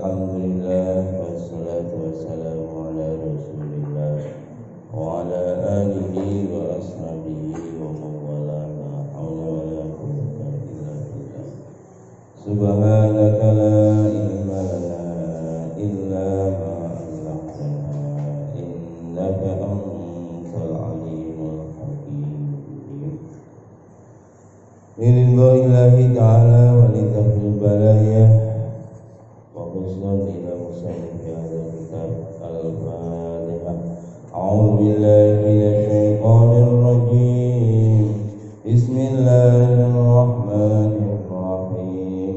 Alhamdulillah wassalatu wassalamu ala Rasulillah wa ala alihi wa ashabihi wa mawala la hawla wa la quwwata illa billah. Subhanaka la ilma lana illa ma 'allamtana innaka antal alimul hakim. Billahi ta'ala wa lidhafil balaya wa husnul ila musannif hadha kitab al-Fatihah. A'udzu billahi minasy syaithanir rajim. Bismillahirrahmanirrahim.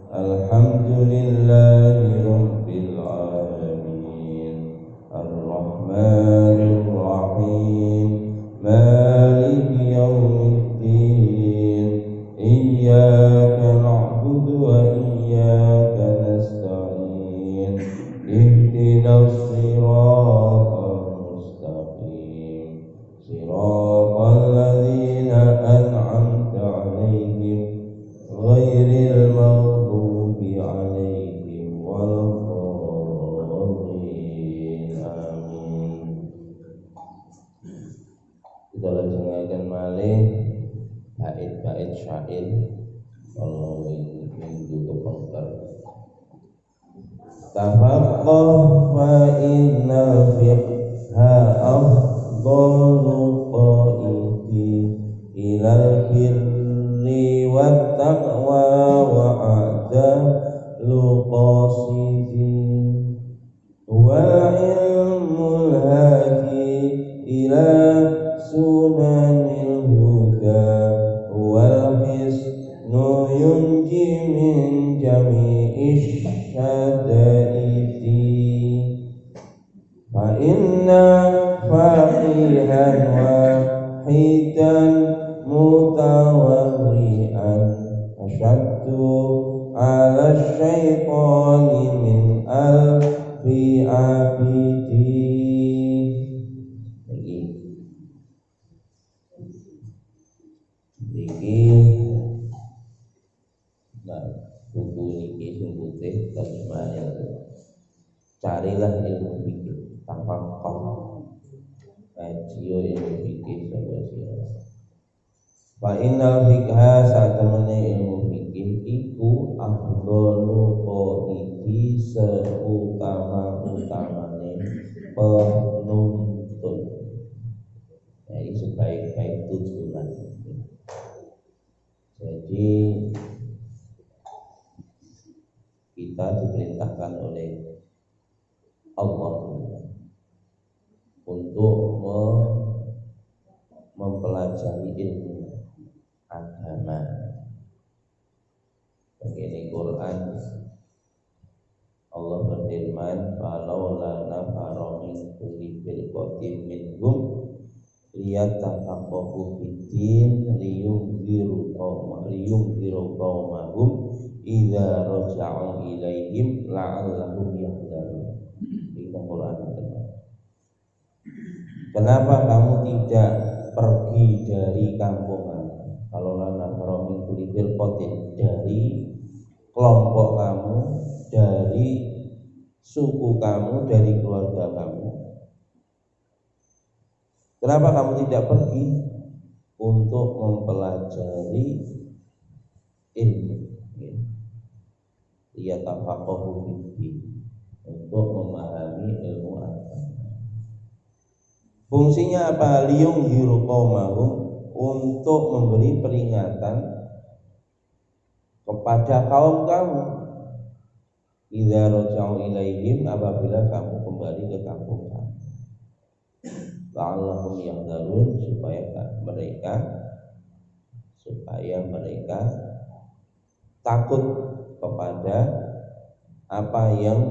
Alhamdulillahi rabbil alamin. Ar-Rahmanir Rahim. Maliki yaumiddin. Iyyaka na'budu wa iyyaka nasta'in. Ihdinas siratal mustaqim. Siratal ladzina an'amta 'alaihim ghairil maghdubi 'alaihim waladdallin. Amin. Kita lajengaken malih bait-bait syair kalau minggu kepengker. Tafaqqah fa innal fiqha afdalu qaidi ilal birri wat taqwa wa a'dalu qasidi wal ilmul hadi ila sunanil huda wal hisnu yunji min jami'ish syadaidi fa inna faqihan wahidan mutawarri'an asyaddu ala syaitani min alfi abidi. Buku niki sing putih terjemahannya. Carilah ilmu fikih, tafaqqah. Kajiyo ilmu fikih sapa sira. Fa innal fiqha satemene ilmu fikih iku afdalu qaidi seutama-utamane penuntut. Jadi sebaik-baik tujuan. Jadi kita diperintahkan oleh Allah untuk mempelajari ilmu agama. Begini Quran Allah berfirman, "Falaula nafara min kulli firqatin minhum liyatafaqahu fid-din liyunziru qaumahum idza raja'u ilaihim la'allahum yahdharun." Itu Quran. Kenapa kamu tidak pergi dari kampungan? Kalau lana min kulli firqatin, dari kelompok kamu, dari suku kamu, dari keluarga kamu. Kenapa kamu tidak pergi untuk mempelajari ilmu? Liyatafaqahu fid-din, untuk memahami ilmu agama. Fungsinya apa? Liyunziru qaumahum, untuk memberi peringatan kepada kaum kamu. Idza raja'u ilaihim, apabila kamu kembali ke kampung kamu. La'allahum yahdharun, supaya mereka takut kepada apa yang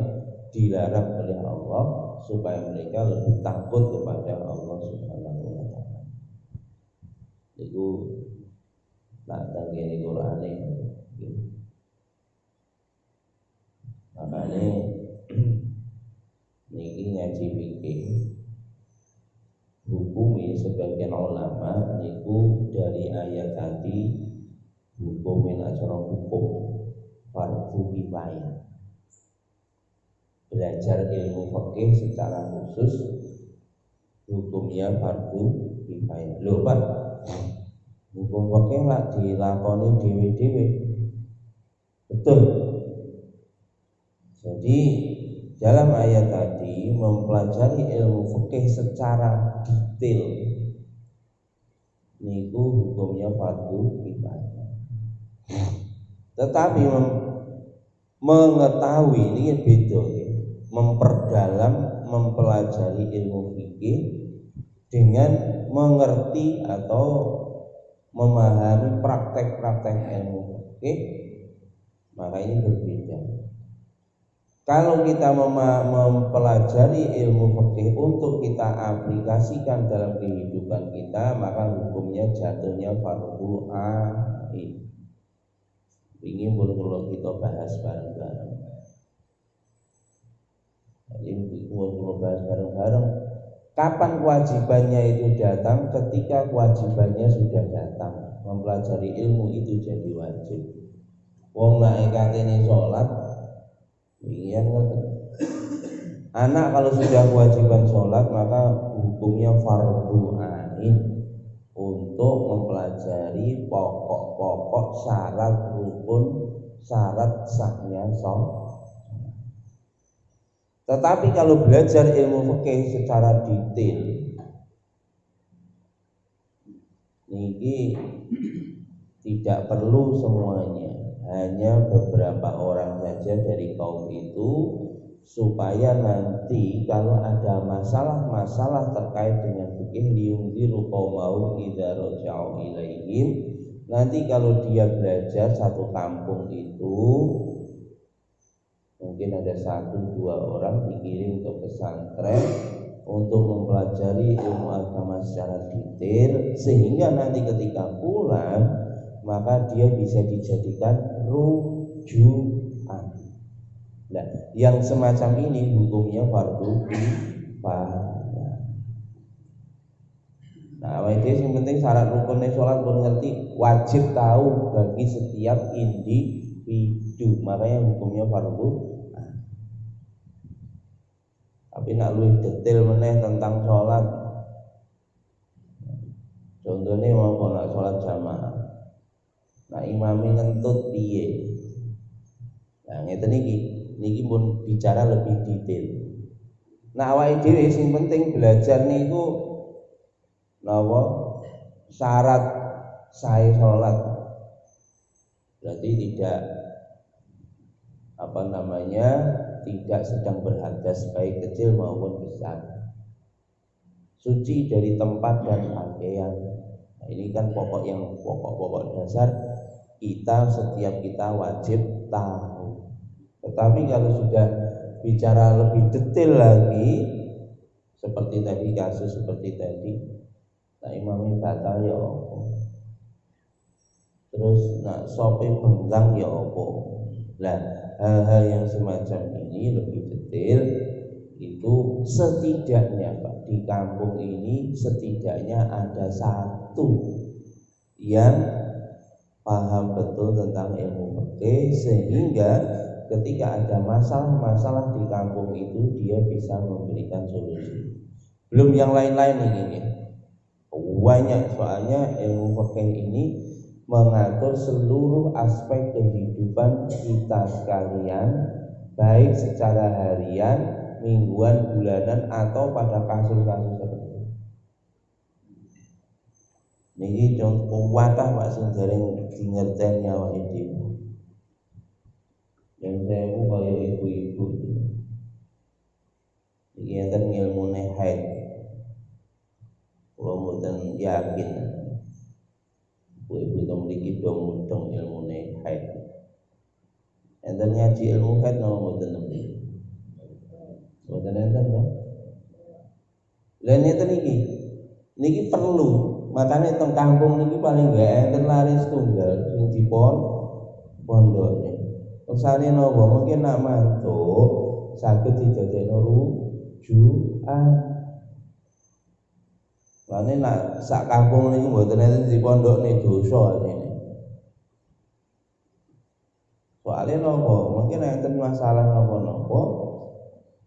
dilarang oleh Allah, supaya mereka lebih takut kepada Allah Subhanahu wa ta'ala. Itu tak tanggung Quran ini. Makanya niki ngaji fikih hukumi sebagian ulama niku dari ayat tadi hukumin acara hukum fardu kifayah. belajar ilmu fikih secara khusus hukumnya fardu kifayah. Lho Pak, hukum fikih lah dilakoni dhewe-dhewe. Betul. Jadi dalam ayat tadi mempelajari ilmu fikih secara detail niku hukumnya fardu kifayah. Tetapi mengetahui ini beda ya. Memperdalam, mempelajari ilmu fikih dengan mengerti atau memahami praktek-praktek ilmu fikih, maka ini berbeda. Kalau kita mempelajari ilmu fikih untuk kita aplikasikan dalam kehidupan kita, maka hukumnya jatuhnya fardu ain. Ini perlu kita bahas bareng-bareng. Ini perlu bahas bareng-bareng. Kapan kewajibannya itu datang? Ketika kewajibannya sudah datang. Mempelajari ilmu itu jadi wajib. Wong nek katene salat, iya ngoten. Anak kalau sudah kewajiban sholat maka hukumnya fardu ain untuk mempelajari pokok-pokok syarat rukun, syarat sahnya sholat. Tetapi kalau belajar ilmu fikih secara detail, ini tidak perlu semuanya, hanya beberapa orang saja dari kaum itu, supaya nanti kalau ada masalah-masalah terkait dengan fikih liunziru qaumahum idza raja'u ilaihim, nanti kalau dia belajar satu kampung itu mungkin ada 1-2 orang dikirim ke pesantren untuk mempelajari ilmu agama secara detail, sehingga nanti ketika pulang maka dia bisa dijadikan rujukan. Nah, yang semacam ini hukumnya fardu kifayah. Nah, yang penting syarat rukunnya sholat pun ngerti, wajib tahu bagi setiap individu, makanya hukumnya fardu. Tapi nak lebih detail meneh tentang sholat, contohnya mau nak sholat jamaah, nah imami ngentut piye, nah ngeten niki pun bicara lebih detail. Nah awake dhewe sing penting belajar niku napa syarat sae sholat, berarti tidak tidak sedang berhadas baik kecil maupun besar, suci dari tempat dan pakaian. Nah, ini kan pokok dasar setiap kita wajib tahu. Tetapi kalau sudah bicara lebih detail lagi, seperti tadi kasus seperti tadi, nah imam batal ya apa, terus nak sope bengkang ya apa. Nah hal-hal yang semacam ini lebih detail itu setidaknya Pak, di kampung ini setidaknya ada satu yang paham betul tentang ilmu fikih, sehingga ketika ada masalah-masalah di kampung itu dia bisa memberikan solusi. Belum yang lain-lain ini banyak, soalnya ilmu fikih ini mengatur seluruh aspek kehidupan kita sekalian, baik secara harian, mingguan, bulanan, atau pada kasus-kasus tertentu. Niki contoh watah Pak sing dereng dingerteni awake dhewe. Yang saya kaya ibu-ibu. Iki enten ilmune haid. Kula mboten yakin. Ibu-ibu itu memiliki dong ilmune haid. Enten ngaji ilmu haid napa mboten nembe? Mboten enten to. Lah niki perlu. Makanya teng kampung niki paling gak enten laris tunggal sing dipon pondokne. Usane napa mungkin nak mantuk saged dijadekno rujukan. Lane nak sak kampung niku mboten enten di pondokne dosa ngene. Soale napa? Mungkin enten masalah napa-napa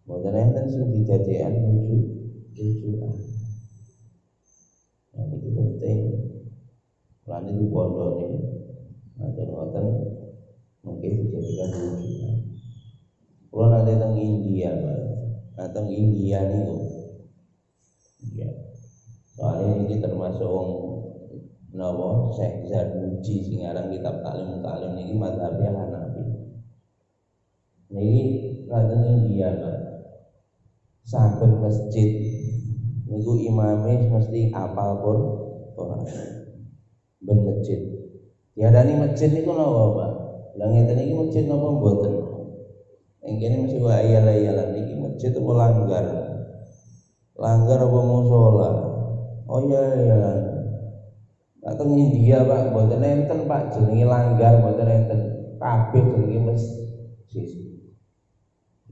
Mboten enten sing dijadikan rujukan. Nah, iki penting. Lan iki pondone ngoten mungkin dijadikan rujukan. Kalau nanti teng India, teng India niku, ya. Soalnya ini termasuk wong napa Syekh Zarnuji sing aran kitab Taklim niki mazhabnya Hanafi. Niki teng India, Pak. Saben masjid niku imame mesti apal pun ora. Ben masjid. Diarani masjid niku napa, Pak? Lah ngeten iki masjid napa mboten? Yang kini mesti wa ayal-ayalan niki masjid apa langgar? Langgar apa musola? Oh iya. Datang India Pak, mboten enten Pak jenenge langgar, mboten enten. Kabeh jenenge masjid.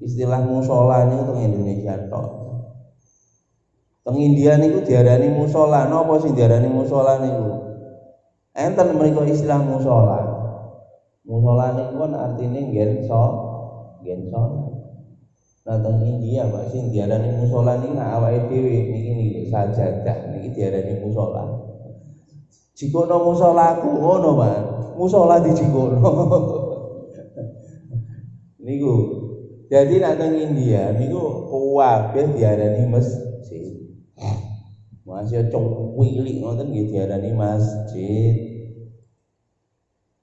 Istilah musola niku teng Indonesia tok. Teng India niku diarani musola. Napa sing diarani musola niku? Enten mriku istilah musola. Musola niku kan artine nggen sholat. Nah teng India Pak sing diarani musola niki nak awake dhewe niki sajadah niki diarani musola. Jikono musolaku ngono Pak. Musola dijikono. Niku. Jadi nak teng India niku kabeh diarani masjid. Masih congwilik ngoten nggih diarani masjid.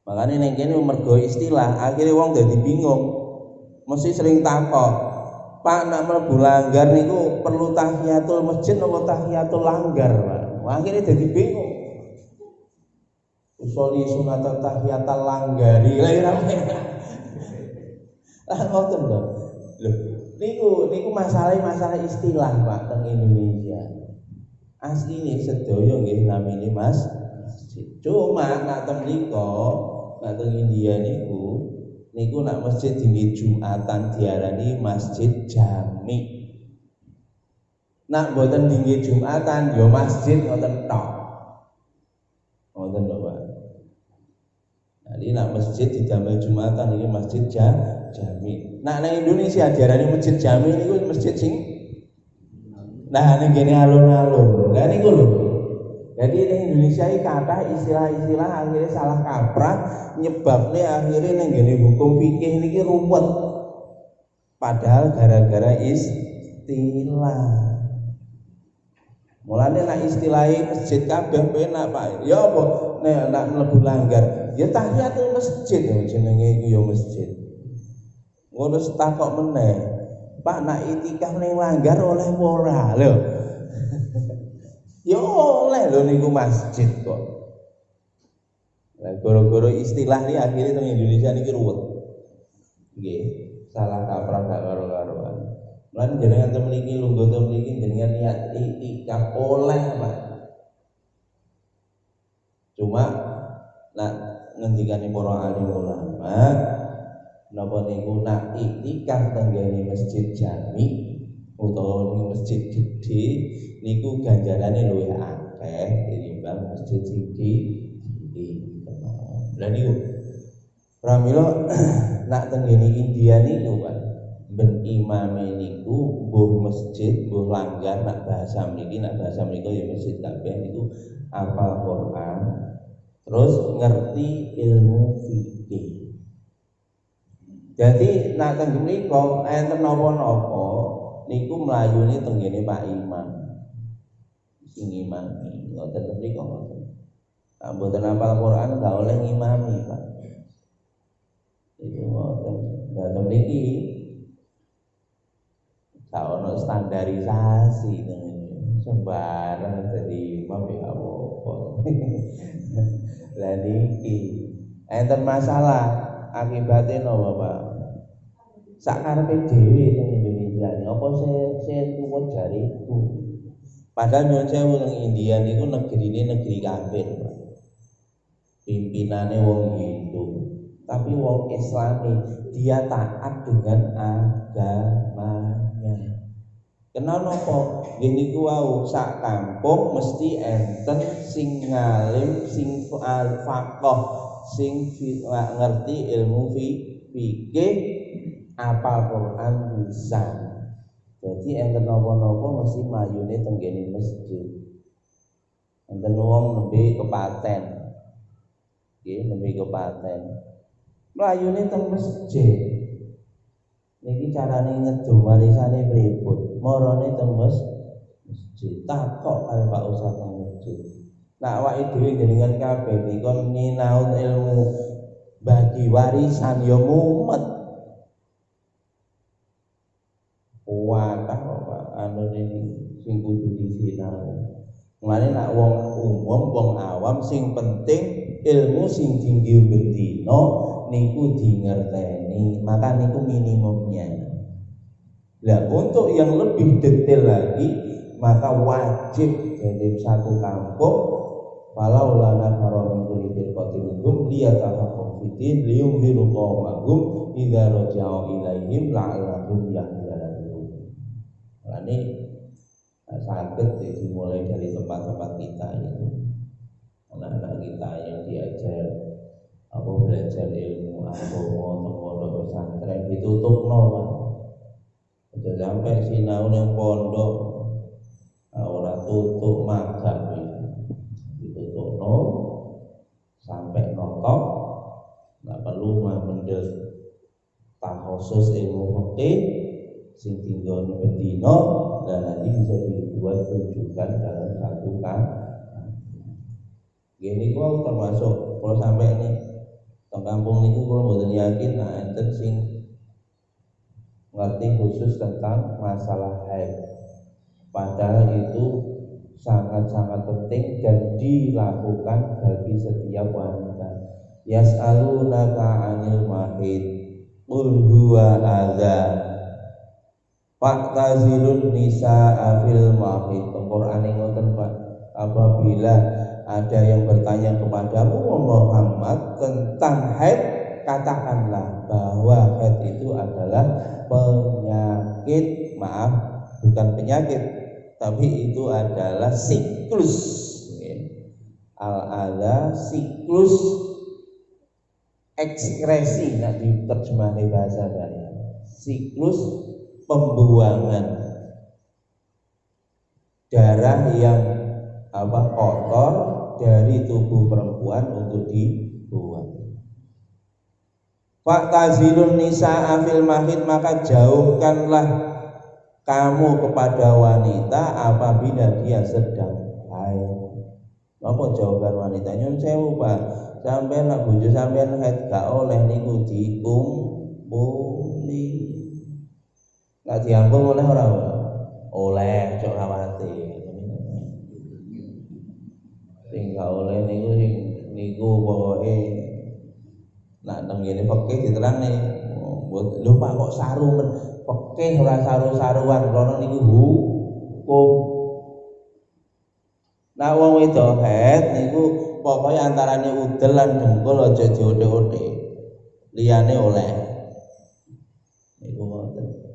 Makane ning kene mergo istilah akhirnya wong dadi bingung. Mesti sering takok, Pak nak mlebu langgar niku perlu tahiyatul masjid apa tahiyatul langgar, Pak? Akhirnya jadi bingung. Usoli sunat tahiyatul langgari, lah ngoten lho. Lho, niku masalah istilah, Pak, teng Indonesia. Asline sedaya nggih namine masjid. Cuma nak teng mriko, nak teng India niku nak masjid dinggo Jumatan diarani masjid jami. Nak mboten dinggo Jumatan ya masjid ngoten tok. Ngoten lho Pak. Jadi nak masjid didamel Jumatan iki masjid jami. Nak nang Indonesia diarani masjid jami niku masjid sing nah ning kene alun-alun. Lah niku lho. Jadi di Indonesia ini kata istilah-istilah akhirnya salah kaprah nyebabnya akhirnya nenggini hukum fikih ini ruwet. Padahal gara-gara istilah. Mulane nak istilahi masjid kabeh penak Pak. Ya apa nek nak mlebu langgar, ya tahiyatul masjid jenenge iku ya masjid. Ngono takok meneh. Pak nak itikaf ning langgar oleh ora lho. Ya oleh lho niku masjid kok. Lah goro-goro istilah ini akhirnya teng Indonesia niki ruwet. Nggih, salah kaprah gak karo-karoan. Lan jenengan temen iki lungguh temen iki jenengan niat iktikaf oleh, Pak. Cuma nak ngendikane para alim ulama, napa niku nak iktikaf teng masjid jami utawa ning masjid gede niku ganjarane luwih akeh tinimbang masjid sing cilik. Lah niku pramila nak teng India niku Pak ben imame niku mbuh masjid mbuh langgar nak bahasa mriki ya masjid kabeh niku hafal Quran terus ngerti ilmu fikih. Jadi nak teng mriko enten napa-napa niku mlayune teng ngene Pak Imam. Sing ngimami ngoten mriko ngoten. Nah, mboten hafal Quran gak oleh ngimami, Pak. Itu ngoten. Lah mriki gak ono standarisasi ngene. Sembarang dadi imam ya apa. Lah niki enten masalah akibatnya napa, Pak? Sakarepe dhewe teng Indonesia apa saya tuwa jariku. Padahal nyuwun sewu teng India niku negrine negeri kafir, Pak. Pimpinane wong Hindu, tapi wong Islami dia taat dengan agamanya. Kenal nopo? Gini ku wau sak kampung mesti enten sing ngalim, sing faqih, sing ngerti ilmu fikih, apal Quran bisa. Jadi enten napa-napa mesti mayune tenggene masjid. Enten wong nembe kepaten. Nggih, nembe kepaten. Mlayune teng masjid. Niki carane ngejo warisane pripun? Marane teng masjid. Takok karo Pak Ustaz teng masjid. Nah awake dhewe jenengan kabeh dikon nyinaut ilmu bagi warisan ya mumet. Kuwatah kok Pak anu niki sing kudu disinau. Mulane nek wong umum, wong awam sing penting ilmu sing tinggi bendina niku dingerteni, maka niku minimumnya. Lah untuk yang lebih detail lagi maka wajib dari satu kampung walau lana faromin kulli firqatin minhum liyatafaqahu fiddin liyunziru qaumahum idza raja'u ilaihim la'allahum yahtadun. Ini sakit dimulai dari tempat-tempat kita itu, anak-anak kita yang diajar belajar ilmu agama atau pondok pesantren ditutup Pak. Sudah sampai sinau yang pondok orang tutup magang ditutup sampai notok, nggak perlu mendel khusus ilmu fikih sing tinggal di bendino dan nanti bisa dibuat rujukan dalam satu gini kok termasuk kalau sampai nih teng kampung niku kalau mboten yakin enten sing ngerti khusus tentang masalah haid, padahal itu sangat-sangat penting dan dilakukan bagi setiap wanita. Yas'alunaka 'anil mahid qul huwa adza Faktazilun nisa'a fil mahid. Al-Qur'an ngoten Pak. Apabila ada yang bertanya kepadamu Muhammad tentang haid, katakanlah bahwa haid itu adalah penyakit, maaf, bukan penyakit, tapi itu adalah siklus. Al-adha siklus ekskresi, nak diterjemahkan bahasa saya. Siklus pembuangan darah yang kotor dari tubuh perempuan untuk dibuang. Faktazilun nisa'a fil mahid, maka jauhkanlah kamu kepada wanita apabila dia sedang haid. Napa jauhkan wanita? Nyun sewu Pak, sampeyan nak bojo sampeyan haid gak oleh niku dikumpuli. Nek diambung oleh ora? Oleh, cok khawatir. Sing gak oleh niku pokoke nak nang ngene fikih diterangne. Lho Pak kok saru fikih ora saru-saruan, kono niku hukum. Nah wong wedok haid niku pokoke antarane udel lan dengkul aja diodhe-odhe. Liyane oleh. Niku ngoten.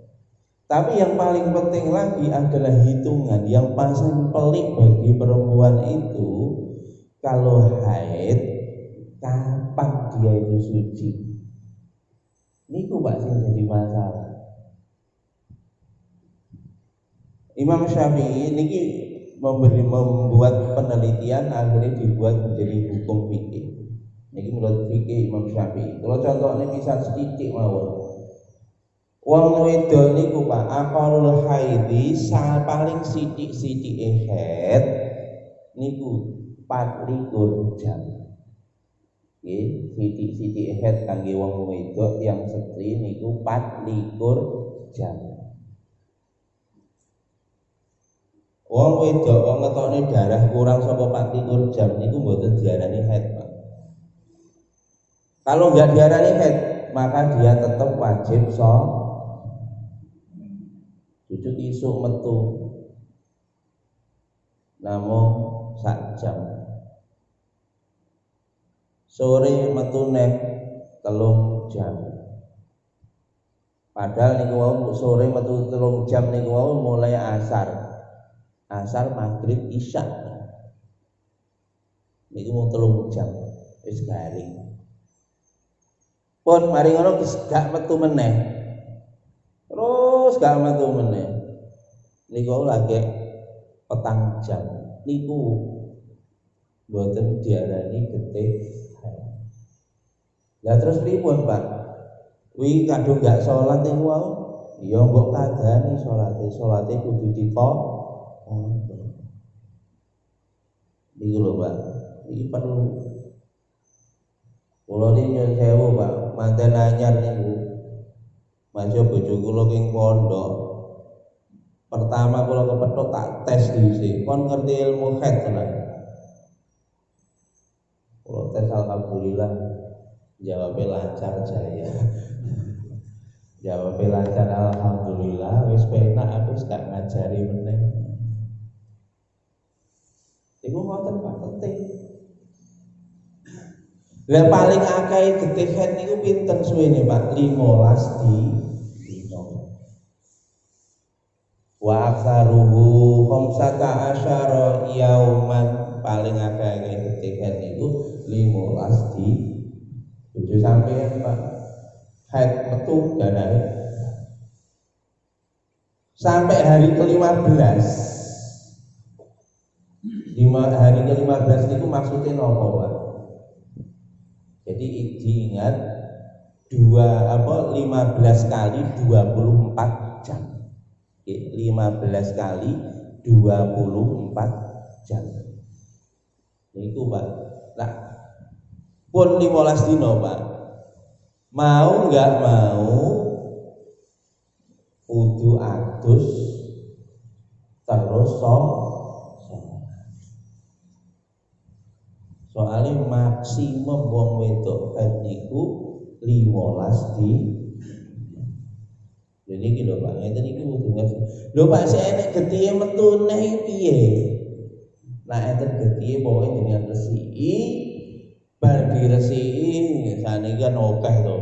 Tapi yang paling penting lagi adalah hitungan. Yang paling pelik bagi perempuan itu kalau haid kapan dia itu suci. Niku Pak sing jadi masalah. Imam Syafi'i niki membuat penelitian akhirnya dibuat menjadi hukum fikih. Niki menurut fikih Imam Syafi'i. Kalau contohnya bisa sedikit mawon. Wong wedok niku Pak aqallul haidi paling sithik-sithike haid niku 24 jam. Nggih, sithik-sithike haid kangge wong wedok yang setri niku 24 jam. Wong wedok wong ngetokne darah kurang saka 24 jam niku mboten diarani haid, Pak. Kalau enggak diarani haid, maka dia tetap wajib Cucuk isuk metu namung sak jam. Sore metu neh 3 jam. Padahal niku wau sore metu 3 jam niku wau mulai asar. Asar, maghrib, isya. Niku mung 3 jam wis garing. Pun mari ngono gak metu meneh. Terus gak metu meneh. niku lagi petang jam niku mboten diarani getih haid. Lah terus pripun Pak? Wi kadung gak salat niku wae. Ya mbok kadani salate kudu ditok. Iki lho Pak, iki perlu. Kula niki nyuwun sewu Pak, manten anyar niku. Masih bojo kula king pondok. Pertama kula kepethuk tak tes dhisik, kon ngerti ilmu haid tenan. Kula tes alhamdulillah jawabnya lancar jaya. Jawabnya lancar alhamdulillah, wis penak aku gak ngajari meneh. Iku ngoten Pak penting. Lah paling akeh getih haid niku pinten suwene Pak? 15 dina. Wa aktsaruhu 15 yauman, paling akeh getih haid niku 15 di. Bojo sampeyan Pak haid metu ganahe sampai hari ke-15. Hari ke-15 niku maksudnya napa Pak? Jadi diingat 15 kali 24 jam. 15 kali 24 jam. Niku Pak. Nah, pun 15 dino Pak. Mau enggak mau kudu adus terus soalnya maksimum wong wedok haid niku 15 di. Jadi iki lho Pak, ngeten iki kudu ngerti. Lho Pak sik enek getihe metu neh piye? Nah enten getihe pokoke jenengan resiki, bar diresiki saniki kan akeh to.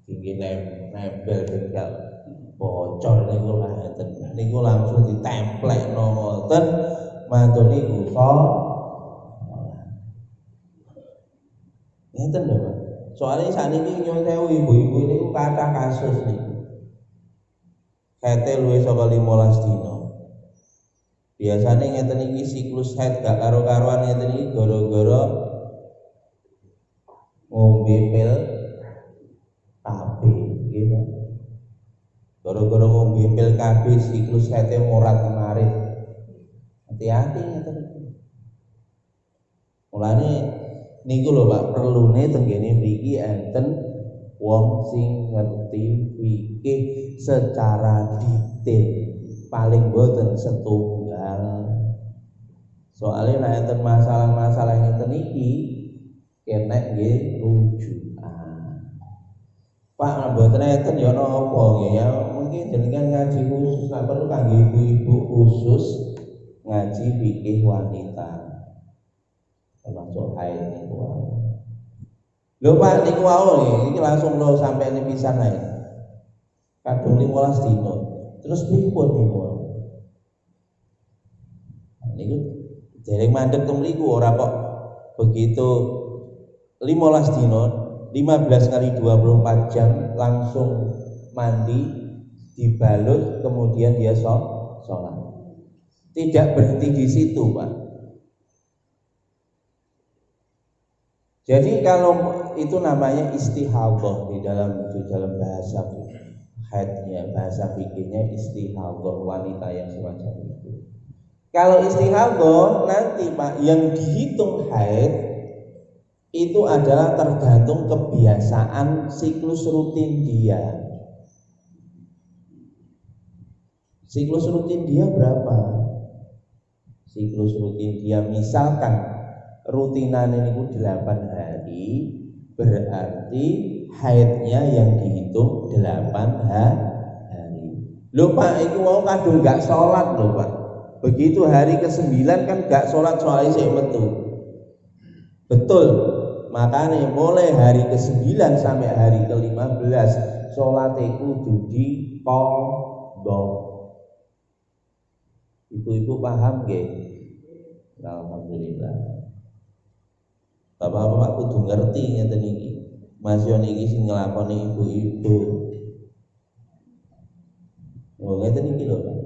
Iki nempel tinggal bocor niku lah ngeten. Niku langsung ditemplekno ngoten mantune usa. Ngeten lho Pak. Soalnya saniki nyuwun sewu ibu-ibu niku kathah kasus niku. Haid luwih saka 15 dina. Biasane ngeten iki siklus haid gak karo-karuan ngeten iki gara-gara ngombe pil KB gitu. Gara-gara ngombe pil KB siklus haidnya morat kemarin. Hati-hati ngeten iki. Mulane niku lho Pak, perlune tenggene mriki enten wong sing ngerti fikih secara detail, paling boten setunggal. Soalnya nek enten masalah-masalah ngeten iki kenek nggih rujukan. Pak mboten enten ya napa nggih ya, mungkin jenengan ngaji khusus nek perlu kangge ibu-ibu khusus ngaji fikih wanita. Termasuk haid niku wae. Lho Pak niku wae iki langsung lo sampai ini pisan ae. Kadung 15 dino. Terus pripun niku? Niku dereng mandeg teng mriku ora kok begitu 15 dino, 15 kali 24 jam langsung mandi, dibalut kemudian dia sholat. Tidak berhenti di situ, Pak. Jadi kalau itu namanya istihadhah di dalam bahasa haidnya, bahasa fikihnya istihadhah, wanita yang semacam itu. Kalau istihadhah nanti Pak yang dihitung haid itu adalah tergantung kebiasaan siklus rutin dia. Siklus rutin dia berapa? Siklus rutin dia misalkan rutinannya niku 8 hari, berarti haidnya yang dihitung 8 hari. Lho Pak, itu mau kadung gak sholat lho Pak. Begitu hari ke-9 kan gak sholat soalnya saya metu. Betul. Makanya mulai hari ke-9 sampai hari ke-15 sholat kudu diqadha. Ibu-ibu paham nggih? Alhamdulillah. Bapak-bapak kudu ngerti ngeten iki. Masih niki sing nglakoni ibu-ibu. Oh ngeten iki lho Pak.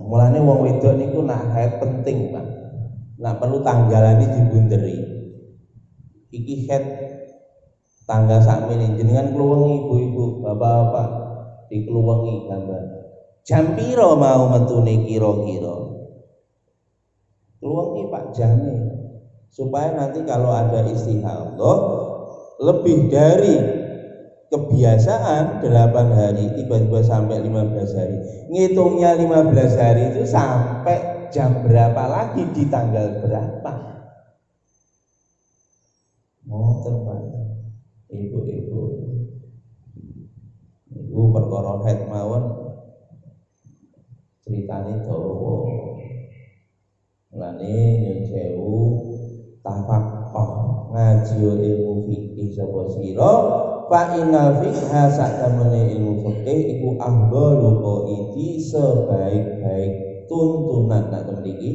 Mulane wong wedok niku nak haid penting, Pak. Nak perlu tanggalane dibunderi. Iki haid tanggal sakmene jenengan kluwengi ibu-ibu, bapak-bapak dikluwengi gambar. Jam piro mau metune kira-kira? Kluwengi Pak jame. Supaya nanti kalau ada istihadah lebih dari kebiasaan 8 hari tiba-tiba sampai 15 hari. Ngitungnya 15 hari itu sampai jam berapa lagi di tanggal berapa? Ngoten Pak. Ibu-ibu. Ibu perkara haid mawon ceritane dawa. Mulane nyuwun sewu tafaqquh ngaji ilmu fikih sapa sira fa innal fiqha satamene ilmu fikih iku afdhalu qaidi sebaik-baik tuntunan nak mriki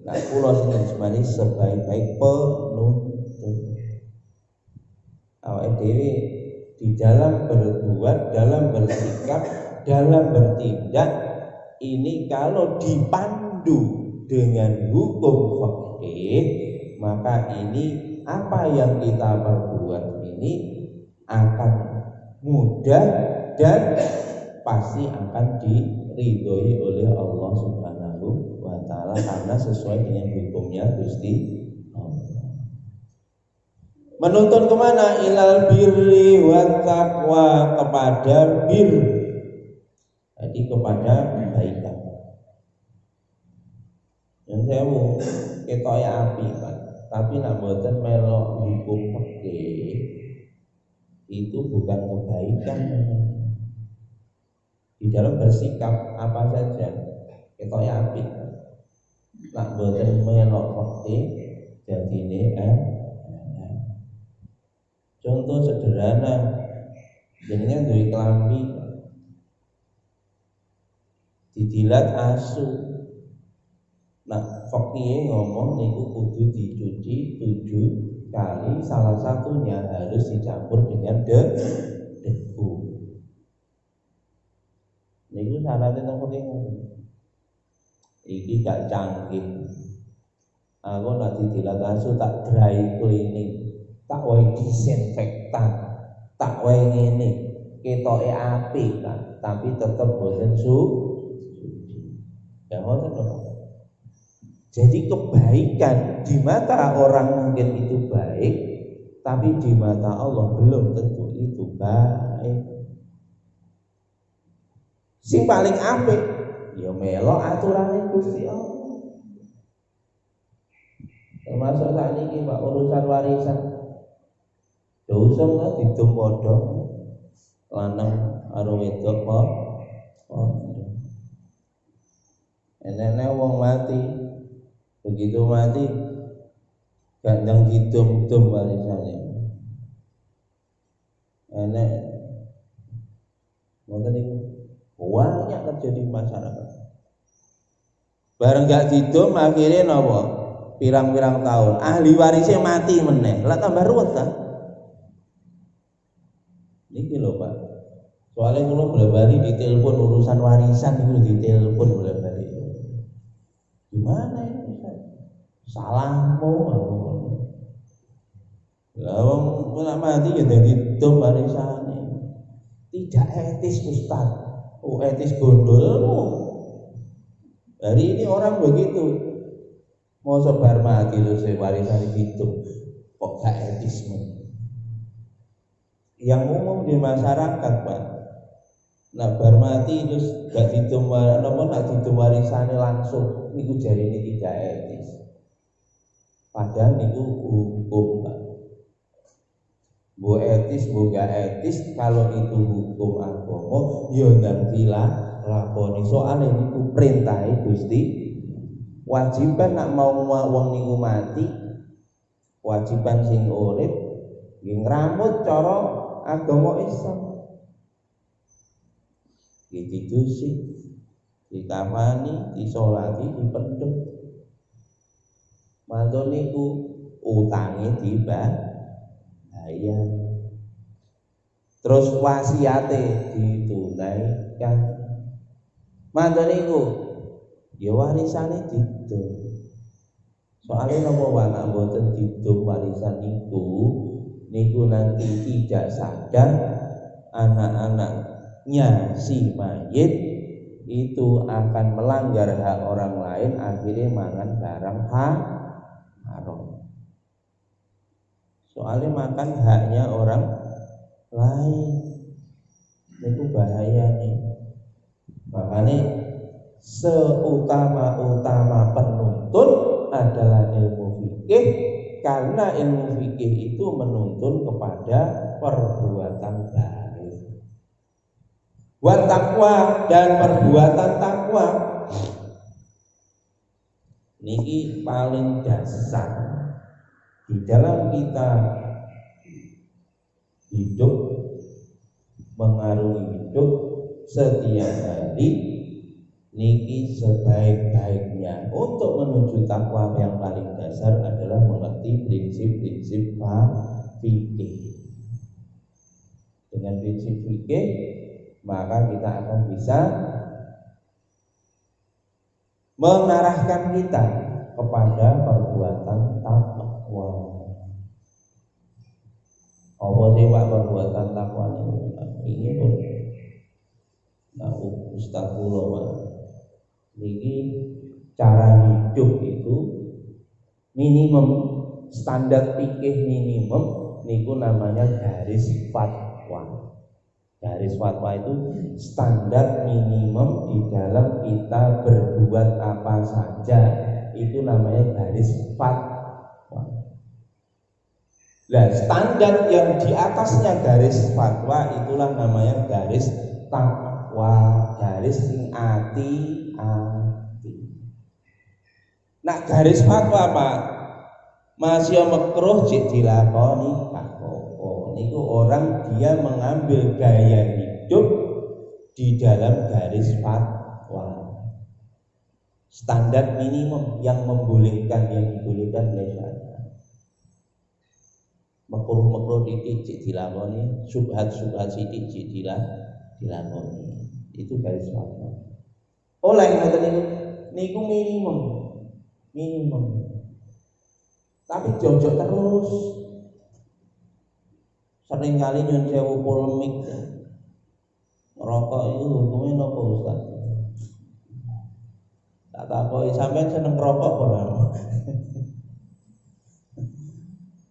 nak kula sing sebaik-baik penuntun awake dhewe di dalam berbuat, dalam bersikap, dalam bertindak ini kalau dipandu dengan hukum fikih maka ini apa yang kita perbuat ini akan mudah dan pasti akan diridhoi oleh Allah Subhanahu wa taala karena sesuai dengan hukumnya Gusti Allah. Menuntun kemana? Ilal birri wa taqwa, kepada bir, jadi kepada kebaikan. Yang saya mau ketoke api Pak, tapi nak mboten melok hukum fikih itu bukan kebaikan. Di dalam bersikap apa saja ketoke api, nak mboten melok fikih jadine contoh sederhana, jenengan duwe klambi dijilat asu. Nah, fikih ngomong niku kudu dicuci 7 kali, salah satunya harus dicampur dengan debu. Niku syaratnya nang fikih. Iki gak canggih. Aku nak dijilat asu tak dry cleaning, tak wae disinfektan, tak wae ngene, ketoke apik kan, tapi tetep boten suci. Ya ngoten lho. Jadi kebaikan di mata orang mungkin itu baik, tapi di mata Allah belum tentu itu baik. Sing paling apik ya melok aturane Gusti Allah. Termasuk saat ini Pak urusan warisan. Dosa lah didum padha lanang karo wedok kok. Enek wong mati. Begitu mati gandeng didum-dum warisane. Enek ngoten niku banyak terjadi di masyarakat. Bareng gak didum akhirnya napa? Pirang-pirang tahun ahli warisnya mati meneh. Lah tambah ruwet kan? Niki lho Pak. Soalnya kula bola-bali ditelepon urusan warisan niku ditelepon bola-bali. Gimana ini Ustaz? Salahmu. Lah wong nek mati ya dadi dom warisane. Tidak etis Ustaz. Oh etis gondolmu. Hari ini orang begitu. Mau sebar mati terus warisan hidup kok gak etis men. Yang umum di masyarakat Pak, nak bar mati terus gak didum warisane langsung, niku jarine tidak etis. Padahal niku hukum Pak. Bu etis, bu gak etis, kalau itu hukum agama, ya ndang dilakoni. Soalnya niku perintahe Gusti. Wajiban nak mau wong niku mati, wajiban sing urip nggih ngramut cara agama Islam. Dicuci, dikafani, disolati, dipendhem. Mantu niku utange dibayar. Terus wasiate ditunaikan. Mantu niku ya warisane didum. Soalnya napa anak mboten didum warisan niku nanti tidak sadar anak-anaknya si mayit itu akan melanggar hak orang lain, akhirnya mangan barang haram. Soalnya makan haknya orang lain itu bahaya nih. Makanya seutama-utama penuntun adalah ilmu fikih, karena ilmu fikih itu menuntun kepada perbuatan baik. Wa taqwa, dan perbuatan takwa niki paling dasar di dalam kita hidup, mengarungi hidup setiap hari. Niki sebaik-baiknya untuk menuju takwa yang paling dasar adalah mengerti prinsip-prinsip fikih. Dengan prinsip fikih maka kita akan bisa mengarahkan kita kepada perbuatan takwa. Apa sih Pak perbuatan takwa ini pun Ustaz kula Pak. Niki cara hidup itu minimum, standar fikih minimum niku namanya garis fatwa. Garis fatwa itu standar minimum di dalam kita berbuat apa saja, itu namanya garis fatwa. Nah, standar yang di atasnya garis fatwa itulah namanya garis takwa, garis sing ati. Nah, garis fatwa Pak masih makruh jek dilakoni apa-apa. Niku orang dia mengambil gaya hidup di dalam garis fatwa. Standar minimum yang membolehkan, yang dibolehkan oleh syariat. Makruh titik jek dilakoni, subhat titik jek dilakoni. Itu garis fatwa. Oleh ngoten niku minimum. Tapi jojok terus. Seringkali nyun sewu polemik. Ngerokok itu hukumnya napa Ustaz? Tak takoki sampean seneng ngerokok ora?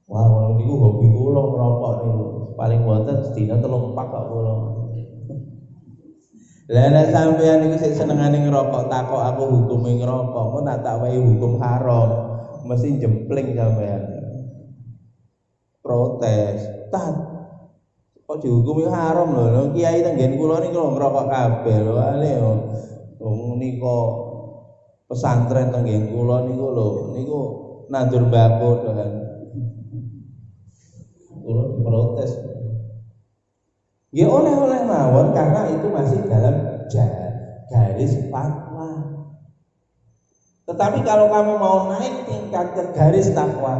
Wah, niku hobi kula ngerokok niku. Paling wonten sedina 3 pak kok kula. Lah nek sampean niku sing senengane ngerokok, takok aku hukume ngerokok, kok tak wae hukum haram. Mesti jempling sampean. Protes. Tat. Kok dihukumi haram lho. Kiai tenggen kula niku lho ngerokok kabeh lho. Ale yo. Wong nika pesantren tenggen kula niku lho, niku nandur mbako kan. Kula protes. Ya oleh-oleh mawon karena itu masih dalam garis fatwa. Tetapi kalau kamu mau naik tingkat ke garis takwa,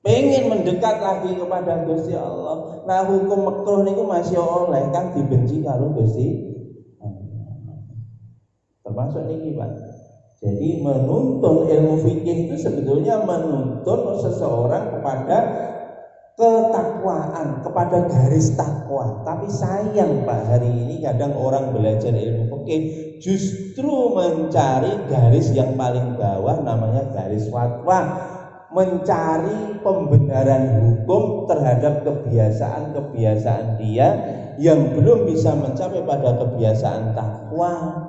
pengen mendekat lagi kepada Gusti Allah, nah hukum makruh niku masih oleh kan dibenci kalau Gusti termasuk niki Pak. Jadi menuntun ilmu fikih itu sebetulnya menuntun seseorang kepada ketakwaan, kepada garis takwa. Tapi sayang Pak, hari ini kadang orang belajar ilmu fikih justru mencari garis yang paling bawah, namanya garis fatwa, mencari pembenaran hukum terhadap kebiasaan-kebiasaan dia yang belum bisa mencapai pada kebiasaan takwa.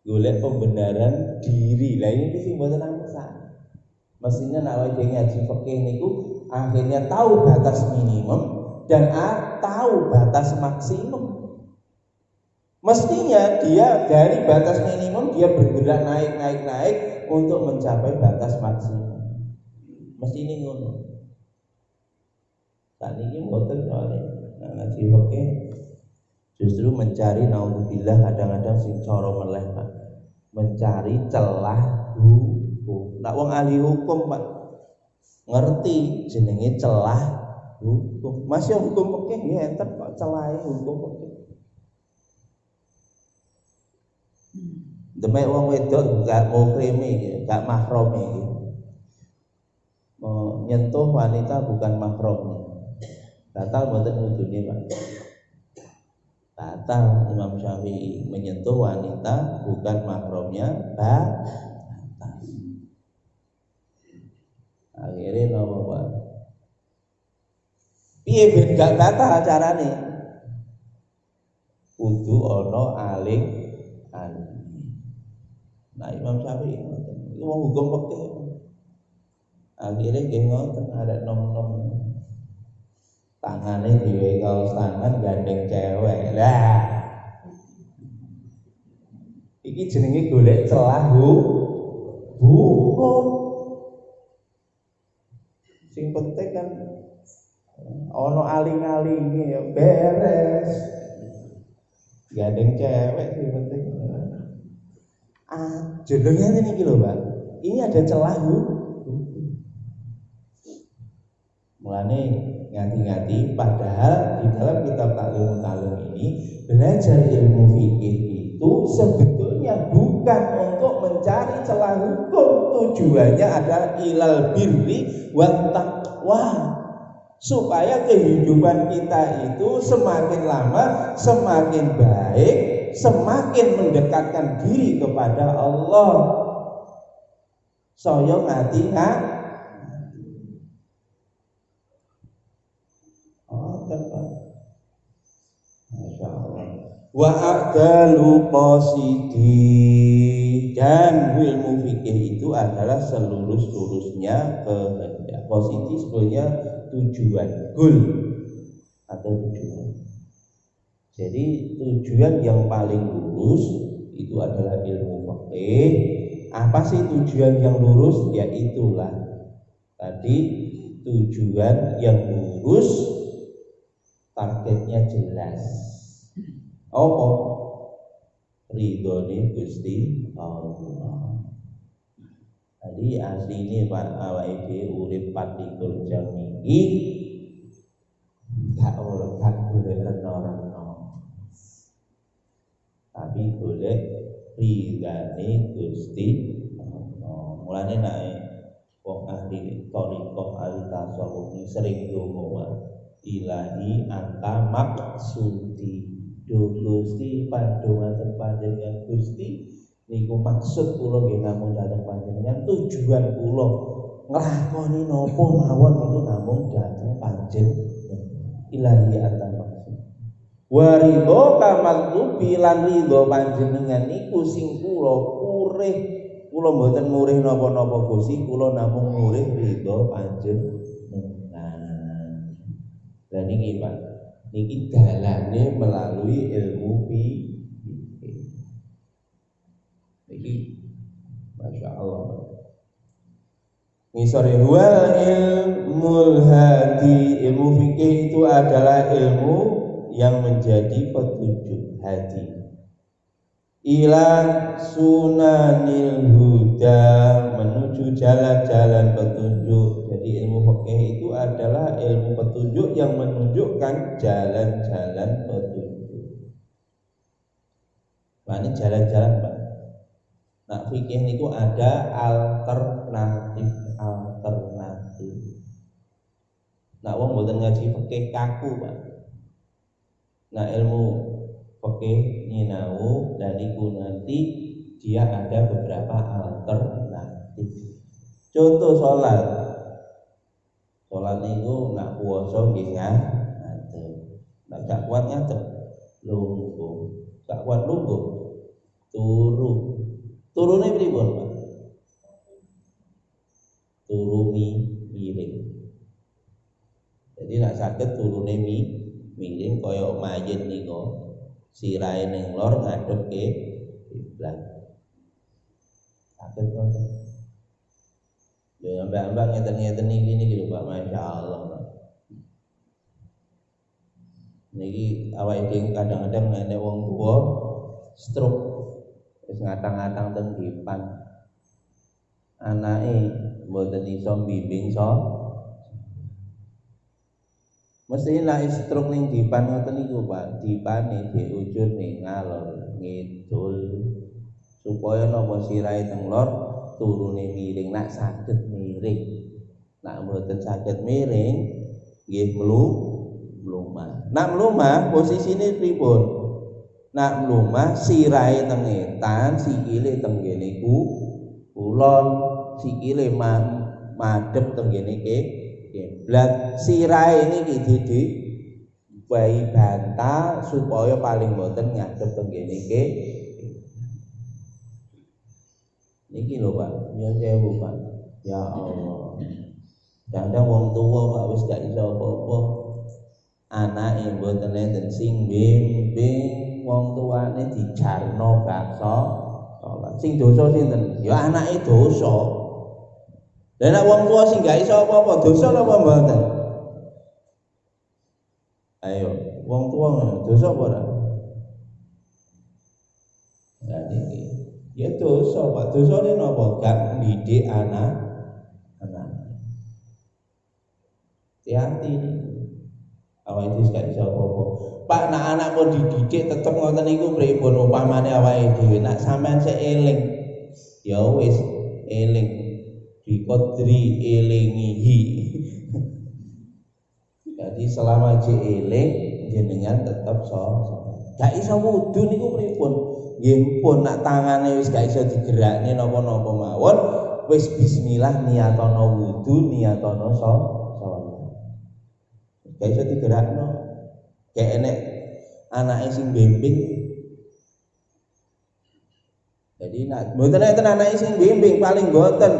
Golek pembenaran diri. Lah ini sing mboten angsa. Mestinya nek awake ngaji fikih niku akhirnya tahu batas minimum dan tahu batas maksimum. Mestinya dia dari batas minimum dia bergerak naik untuk mencapai batas maksimum. Mesti ini ngono. Saat ini mboten soalnya ngaji fikih justru mencari naudzubillah kadang-kadang sing cara meleh Pak, mencari celah hukum. Nak wong ahli hukum Pak ngerti jenenge celah hukum. Masih hukum fikih nggih enten kok celahe hukum fikih. Demek wong wedok gak muhrime iki, gak mahram iki. Menyentuh wanita bukan mahram. Batal mboten wudune, Pak? Batal. Imam Syafi'i menyentuh wanita bukan mahramnya, batal. Akhirnya napa, Pak? Piye ben gak batal carane? Kudu ana aling. Nah, Imam Syafi'i ngoten. Iku wong hukum fikih. Akhirnya nggih ngoten ada nom-nom tangane dhewe kaos tangan gandeng cewek. Lah. Iki jenenge golek celah hukum. Sing penting kan ono aling-alinge ya beres. Gandeng cewek sing penting. Jodohnya ini lho, Pak. Ini ada celah mulane ngati-ngati, padahal di dalam kitab Ta'limut Ta'lim ini belajar ilmu fikih itu sebetulnya bukan untuk mencari celah hukum, tujuannya adalah ilal birri wat taqwa, supaya kehidupan kita itu semakin lama semakin baik, semakin mendekatkan diri kepada Allah. Saya ngati-ngati Masya Allah. Wa aqdalu qasidi, dan ilmu fikih itu adalah selurus-lurusnya kehendak. Qasidi sebenarnya tujuan, goal atau tujuan. Jadi tujuan yang paling lurus itu adalah ilmu fikih. Apa sih tujuan yang lurus? Ya itulah tadi, tujuan yang lurus, targetnya jelas. Apa? Ridhone Gusti Allah. Jadi asline Pak awake dhewe urip 24 jam iki gak golek reno-reno, tapi golek ridhane Gusti Allah. Mulane nek wong ahli thariqah ahli tasawuf sering ngomong ilahi anta maksudi, do Gusti pandowaten panjenengan Gusti niku maksud kula nggih namung dhateng panjenengan, tujuan kula nglakoni napa mawon niku namung dhateng panjenengan. Ilahi anta maksud wa ridho kamaktubi, lan ridho panjenengan niku sing kula urih. Kula mboten murih napa-napa Gusti, kula namung murih ridho panjenengan. Dan ini Pak, ini dalane melalui ilmu fikih. Ini Masya Allah. Misore wal ilmul hadi, ilmu fikih itu adalah ilmu yang menjadi petunjuk hati. Ila sunanil huda, menuju jalan-jalan petunjuk. Jadi ilmu fikih itu adalah ilmu petunjuk yang menunjukkan jalan-jalan petunjuk. Nah, ini jalan-jalan, Pak. Nah, fikih itu ada alternatif. Nah, wong mboten ngaji fikih kaku, Pak. Nah, ilmu fikih nyinau dan iku nanti dia ada beberapa alternatif. Contoh sholat niku nak puasa nggih ngadeg. Nek gak kuat ngadeg lungguh. Gak kuat lungguh turu. Turune pripun, Pak? Turu miring. Jadi nek saged turune miring kaya mayit niku, sirahe ning lor ngadep ke kiblat. Saged ngoten. Ya mbak-mbak ngeten-ngeten niki lho Pak, Masya Allah Pak. Niki awake dhewe kadang-kadang nek wong tuwa stroke wis ngatang-ngatang teng dipan. Anake mboten iso mbimbing mesti nek stroke ning dipan ngoten niku Pak, dipane diujurne ngalor ngidul supaya napa sirahe teng lor turune miring. Nak saged miring, nak mboten saged miring nggih mlumah. Nak mlumah posisine pripun? Nak mlumah sirahe teng etan, sikile teng ngene kulon, sikile madhep teng ngene kiblat. Sirahe niki di wae bantal supaya paling mboten ngadhep teng ngene niki lho Pak, ya sewu Pak. Ya Allah. Kadang wong tuwa Pak wis gak iso apa-apa. Anake mboten enten sing bimbing, wong tuane dijarno gak salat. Sing dosa sinten? Ya anake dosa. Lah nek wong tuwa sing gak iso apa-apa, dosa napa mboten? Ayo, wong tuwa dosa apa ora? Lah niki ya dosa Pak, dosane napa? Gak ndidik anak. Hati-hati nih. Awake dhewe gak iso apa-apa. Pak nak anak pun dididik tetep ngoten niku pripun upamane awake dhewe nak sampean sik eling. Ya wis eling. Dikodri elingihi. Jadi selama eling jenengan tetep gak iso wudu niku pripun? Nggih pun nak tangane wis gak iso digerakne napa-napa mawon, wis bismillah niatono wudu, niatono salat. Gak iso digerakno. Kayak enek anake sing bimbing. Jadi nak mboten enten anake sing bimbing paling mboten.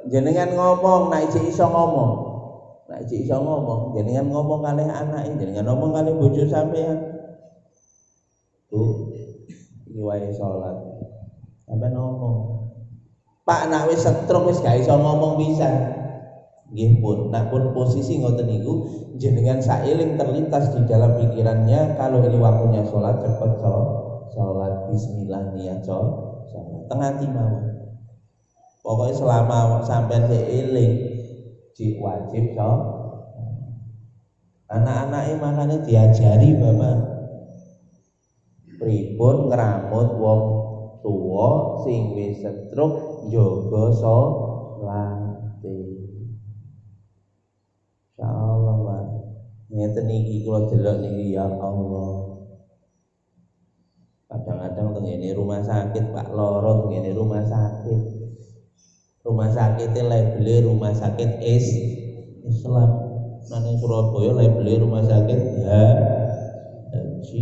Jenengan ngomong nek iso ngomong. Nek iso ngomong, jenengan ngomong kalih anake, jenengan ngomong kalih bojo sampean. Bu, iki wae salat. Sampeyan ngomong. Pak nak wis stroke wis gak iso ngomong pisan. Nggih pun, nak pun posisi ngoten niku jenengan sailing terlintas di dalam pikirannya kalau ini waktunya sholat cepat sholat bismillah niat sholat tengah mawon. Pokoknya selama sampai seiling wajib sholat. Anak-anaknya makanya diajari Bapak pripun ngramut wong tuwa sing wis stroke njaga sholat. Insyaallah Pak. Ngeten iki kula delok niki ya Allah. Kadang-kadang tengene rumah sakit Pak loro tengene rumah sakit. Rumah sakitnya labelnya rumah sakit Islam. Nang Surabaya labelnya rumah sakit Haji.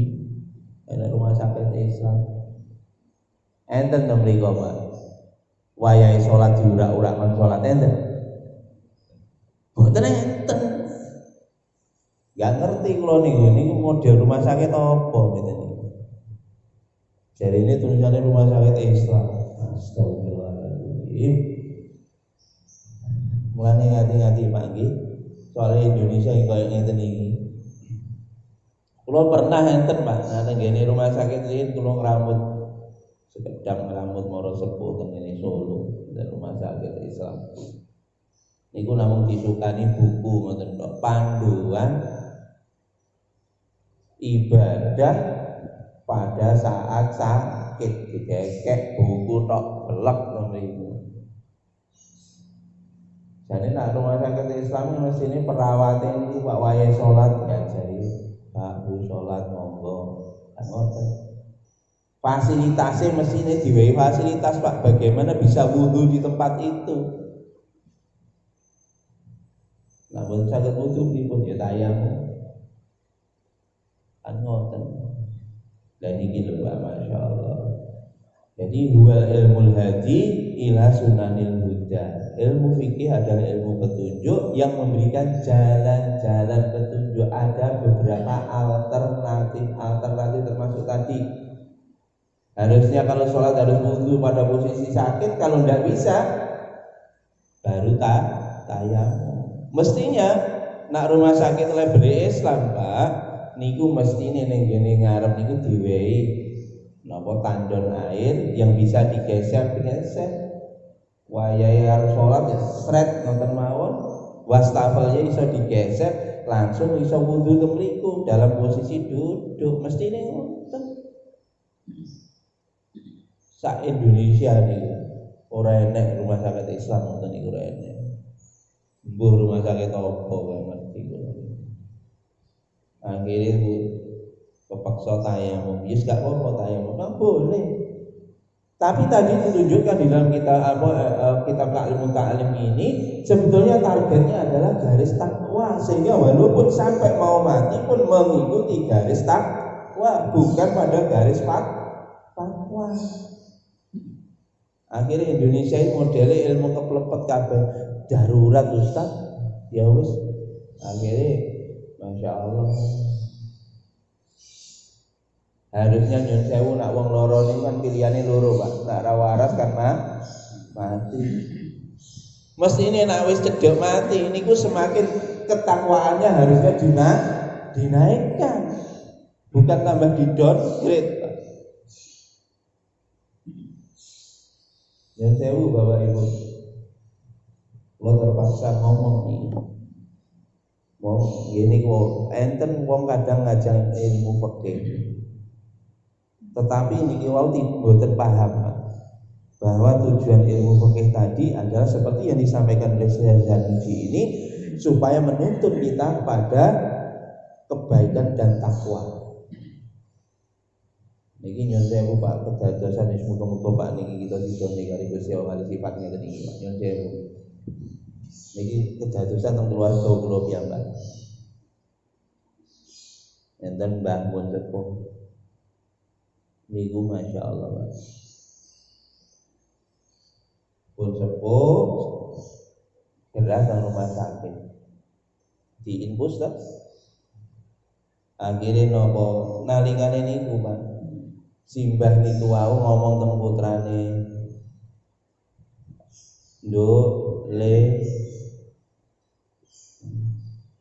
Ana rumah sakit Islam. Enten to mriko Pak. Wayahe salat diurak-urak kon salat enten. Boten enten. Gak ngerti kula niku model rumah sakit apa ngeten niku. Jadi ini tulisannya rumah sakit Islam. Astagfirullahaladzim. Mulane ngati-ngati Pak nggih. Soalnya Indonesia yang kaya ngeten iki. Kula pernah enten Pak, nang ngene rumah sakit iki kula ngramut sekedap ngramut mara sepuh teng ngene Solo, rumah sakit Islam. Niku namung disukani buku ngoten tok, panduan ibadah pada saat sakit, dikekek buku tok belek ngono iku. Jadi nak rumah sakit Islam mestine perawate niku Pak wayahe salat diajari, Pak Bu salat monggo. Kan ngoten. Fasilitasnya mestine diwehi fasilitas Pak, bagaimana bisa wudu di tempat itu. Namun saged wudu pripun ya tayamum. Kan ngoten. Dan iki lho Pak, masyaallah. Jadi huwal ilmul hadi ila sunanil huda. Ilmu fikih adalah ilmu petunjuk yang memberikan jalan-jalan petunjuk. Ada beberapa alternatif termasuk tadi. Harusnya kalau sholat harus wudu pada posisi sakit, kalau tidak bisa baru tayamum. Mestinya nak rumah sakit label Islam Pak, niku mestine ning ngene ngarep niku diwehi napa tandon air yang bisa digeser. Wayahe arep salat sret ngoten mawon, wastafelnya iso digeser, langsung iso wudu temriku dalam posisi duduk, mestine ngoten. sak Indonesia niku ora enek rumah sakit Islam ngoten niku ora enek. Mbuh rumah sakit apa kok ngerti kula. Akhirnya kepaksa tayamum. Yes gak apa-apa tayamum, nah, boleh. Tapi tadi ditunjukkan di dalam kitab Ta'limut Ta'lim ini sebetulnya targetnya adalah garis takwa, sehingga walaupun sampai mau mati pun mengikuti garis takwa, bukan pada garis fatwa. Akhirnya Indonesia ini modelnya ilmu keplepet kabeh darurat Ustaz. Ya wis. Akhirnya Masya Allah. Harusnya nyun sewu nak wong loro niku kan pilihane loro, Pak. Nak ra waras kan mati. Mesti ini nak wis cedhek mati niku semakin ketakwaannya harusnya dinaikkan. Bukan tambah di-downgrade, Pak. Nyun sewu Bapak Ibu. Lo terpaksa ngomong nih. Wong ngene kok enten wong kadang ngajak ilmu fikih. Tetapi niki wau mboten paham bahwa tujuan ilmu fikih tadi adalah seperti yang disampaikan oleh Syekh Zanuji ini supaya menuntun kita pada kebaikan dan takwa. Niki nyun sewu Pak kedadosan wis muga-muga Pak niki kita didone kali Gusti Allah kali sifatnya niki Pak nyun sewu. Niki kedadosan teng keluarga kula piyambak. Enten Mbah Mun sepuh niku Masya Allah Pak. Pun sepuh gerak ke rumah sakit di infus tak akhirnya nopo nalingane niku Pak simbah niku wau ngomong teng putrane nduk le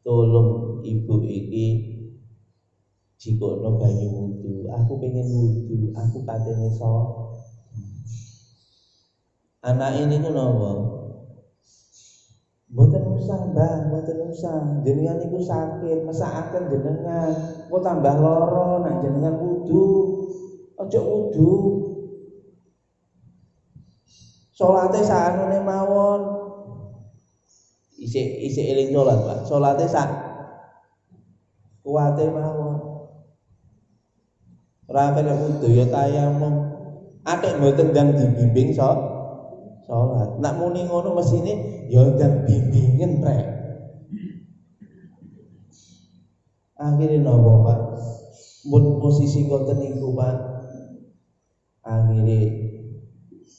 tolong ibu iki jikono banyu wudu, aku pengen wudu, aku katene anak ini ku nopo? Mboten usah Mbah, mboten usah. Jenengan niku sakit, mesakaken jenengan. Kok tambah loro nek jenengan wudu. Aja wudu. Salate saanune mawon. Isih eling salat, Pak. Salate sak kuwate mawon. Ora kena wudu ya tayamum. Atik mboten ndang dibimbing salat. Nak muni ngono mesine ya ndang bimbingen rek. Akhire napa Pak? Mun posisi ngoten niku Pak. Akhire